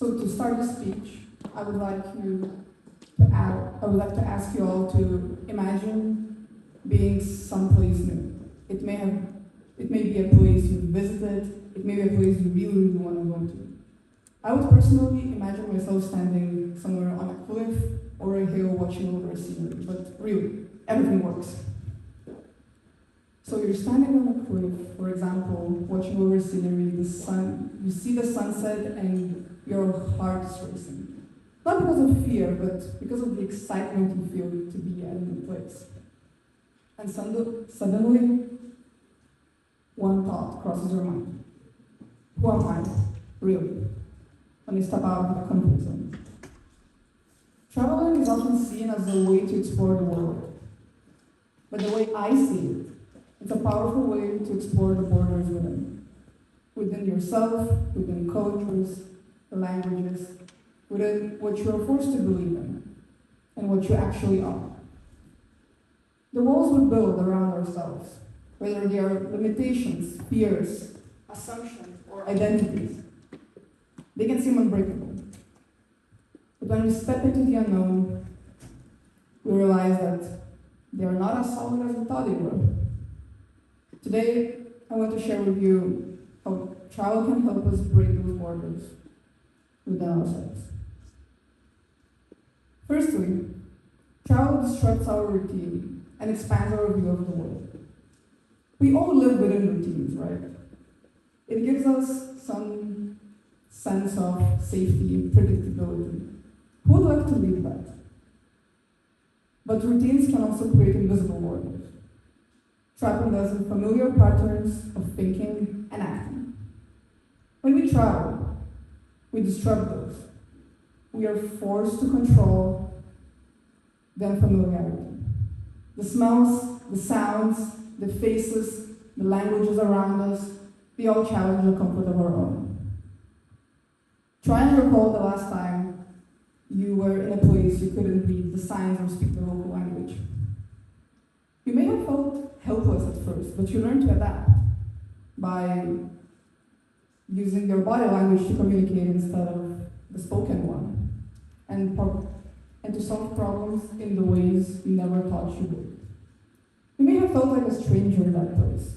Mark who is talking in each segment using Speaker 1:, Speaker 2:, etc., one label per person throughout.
Speaker 1: So to start the speech, I would like to ask you all to imagine being someplace new. It may be a place you visited, it may be a place you really want to go to. I would personally imagine myself standing somewhere on a cliff or a hill watching over a scenery, but really, everything works. So you're standing on a cliff, for example, watching over a scenery, you see the sunset and your heart is racing. Not because of fear, but because of the excitement you feel to be at a new place. And suddenly, one thought crosses your mind. Who am I, really, when you step out of the comfort zone? Traveling is often seen as a way to explore the world. But the way I see it, it's a powerful way to explore the borders within yourself, within cultures, the languages, within what you are forced to believe in, and what you actually are. The walls we build around ourselves, whether they are limitations, fears, assumptions, or identities, they can seem unbreakable. But when we step into the unknown, we realize that they are not as solid as we thought they were. Today, I want to share with you how travel can help us break those borders within ourselves. Firstly, travel disrupts our routine and expands our view of the world. We all live within routines, right? It gives us some sense of safety and predictability. Who would like to leave that? But routines can also create invisible borders, trapping us in familiar patterns of thinking and acting. When we travel, we disrupt those. We are forced to control the unfamiliarity. The smells, the sounds, the faces, the languages around us, they all challenge the comfort of our own. Try and recall the last time you were in a place you couldn't read the signs or speak the local language. You may have felt helpless at first, but you learn to adapt by using your body language to communicate instead of the spoken one, and to solve problems in the ways you never thought you would. You may have felt like a stranger in that place,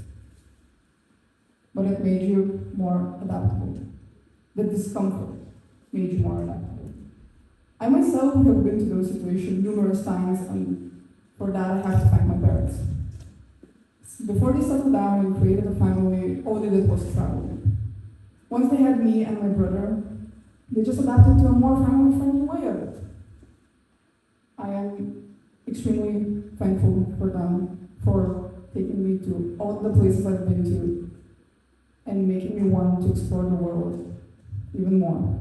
Speaker 1: but it made you more adaptable. The discomfort made you more adaptable. I myself have been to those situations numerous times, and for that I have to thank my parents. Before they settled down and created a family, all they did was travel. Once they had me and my brother, they just adapted to a more family-friendly way of it. I am extremely thankful for them for taking me to all the places I've been to and making me want to explore the world even more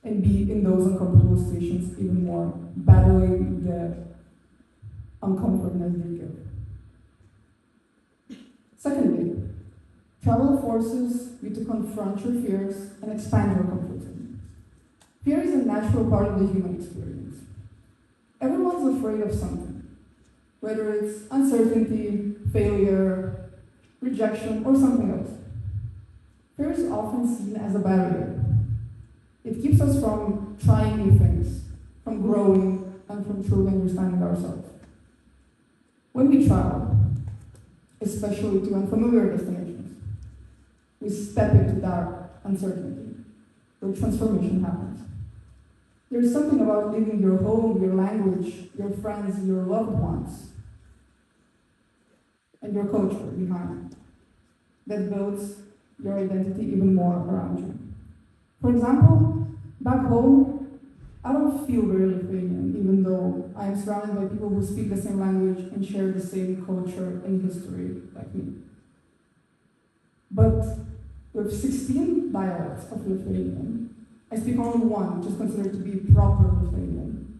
Speaker 1: and be in those uncomfortable situations even more, battling the uncomfortableness they give. Secondly, travel forces you to confront your fears and expand your comfort zone. Fear is a natural part of the human experience. Everyone's afraid of something, whether it's uncertainty, failure, rejection, or something else. Fear is often seen as a barrier. It keeps us from trying new things, from growing, and from truly understanding ourselves. When we travel, especially to unfamiliar destinations, we step into that uncertainty, where transformation happens. There's something about leaving your home, your language, your friends, your loved ones, and your culture behind that builds your identity even more around you. For example, back home, I don't feel very Lithuanian, even though I am surrounded by people who speak the same language and share the same culture and history like me. But with 16 dialects of Lithuanian, I speak only one, which is considered to be proper Lithuanian.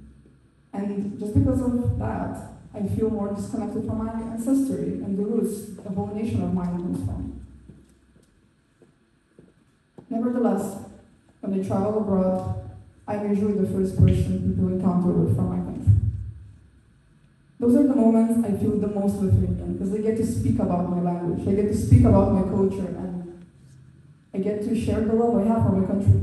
Speaker 1: And just because of that, I feel more disconnected from my ancestry and the roots the whole nation of mine comes from. Nevertheless, when I travel abroad, I'm usually the first person people encounter with from my country. Those are the moments I feel the most Lithuanian, because I get to speak about my language, I get to speak about my culture, and I get to share the love I have for my country.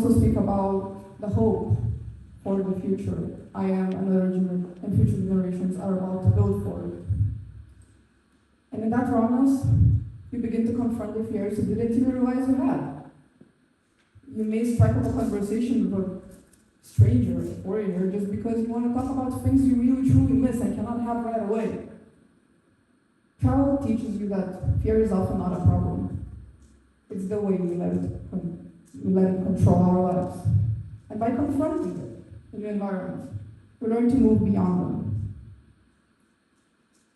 Speaker 1: also speak about the hope for the future I am and future generations are about to build for it. And in that rawness, you begin to confront the fears you didn't even realize you had. You may strike up a conversation with a stranger or foreigner just because you want to talk about things you really truly miss and cannot have right away. Travel teaches you that fear is often not a problem. It's the way we let it control our lives. And by confronting it in the environment, we learn to move beyond them.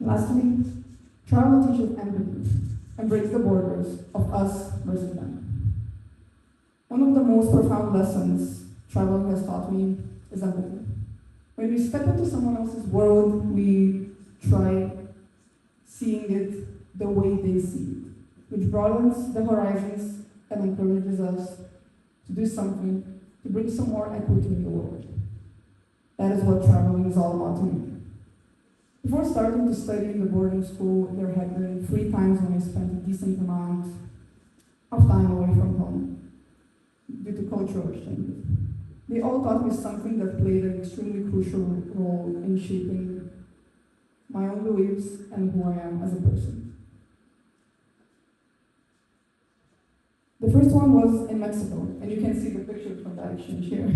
Speaker 1: Lastly, travel teaches empathy and breaks the borders of us versus them. One of the most profound lessons traveling has taught me is empathy. When we step into someone else's world, we try seeing it the way they see it, which broadens the horizons and encourages us to do something to bring some more equity in the world. That is what traveling is all about to me. Before starting to study in the boarding school, there had been 3 times when I spent a decent amount of time away from home due to cultural exchanges. They all taught me something that played an extremely crucial role in shaping my own beliefs and who I am as a person. The first one was in Mexico, and you can see the picture from that exchange here.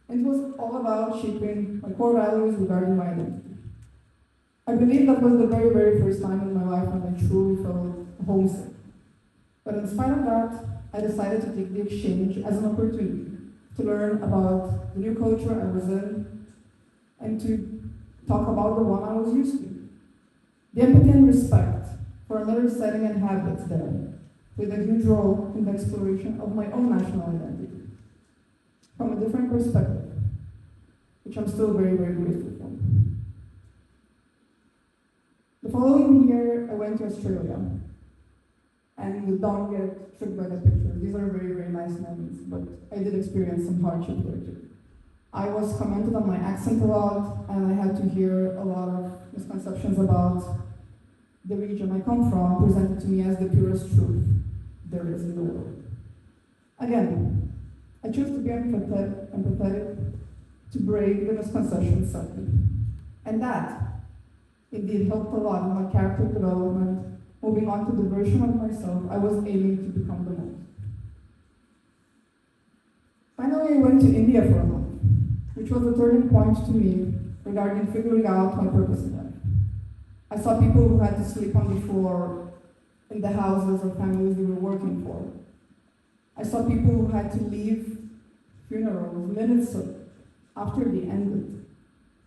Speaker 1: It was all about shaping my core values regarding my identity. I believe that was the very, very first time in my life when I truly felt homesick. But in spite of that, I decided to take the exchange as an opportunity to learn about the new culture I was in and to talk about the one I was used to. The empathy and respect for another setting and habits there played a huge role in the exploration of my own national identity from a different perspective, which I'm still very, very grateful for. The following year, I went to Australia, and don't get tricked by the pictures. These are very, very nice moments, but I did experience some hardship there too. I was commented on my accent a lot, and I had to hear a lot of misconceptions about the region I come from presented to me as the purest truth there is in the world. Again, I chose to be empathetic to break the misconceptions subtly. And that indeed helped a lot in my character development, moving on to the version of myself I was aiming to become the most. Finally, I went to India for a month, which was a turning point to me regarding figuring out my purpose in life. I saw people who had to sleep on the floor in the houses of families they were working for. I saw people who had to leave funerals minutes after they ended,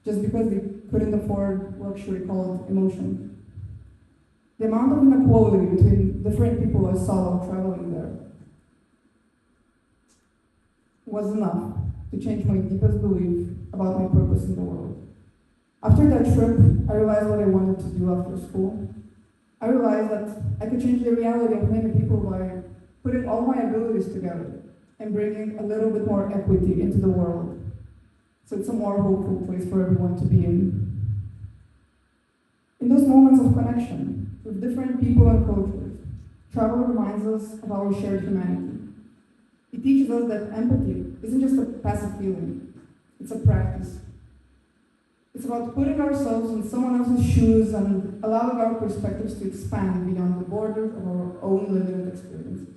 Speaker 1: just because they couldn't afford luxury called emotion. The amount of inequality between different people I saw while traveling there was enough to change my deepest belief about my purpose in the world. After that trip, I realized what I wanted to do after school. I realized that I could change the reality of many people by putting all my abilities together and bringing a little bit more equity into the world. So it's a more hopeful place for everyone to be in. In those moments of connection with different people and cultures, travel reminds us of our shared humanity. It teaches us that empathy isn't just a passive feeling, it's a practice. It's about putting ourselves in someone else's shoes and allowing our perspectives to expand beyond the borders of our own limited experiences.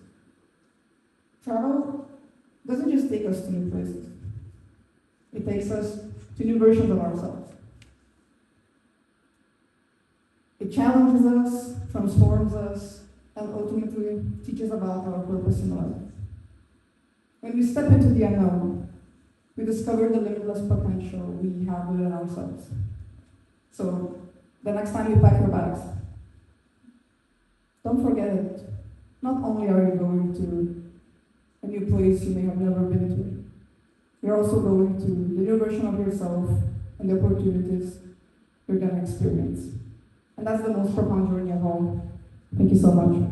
Speaker 1: Travel doesn't just take us to new places. It takes us to new versions of ourselves. It challenges us, transforms us, and ultimately teaches about our purpose in life. When we step into the unknown, we discover the limitless potential we have within ourselves. So, the next time you pack your bags, don't forget it. Not only are you going to a new place you may have never been to, you're also going to the new version of yourself and the opportunities you're going to experience. And that's the most profound journey of all. Thank you so much.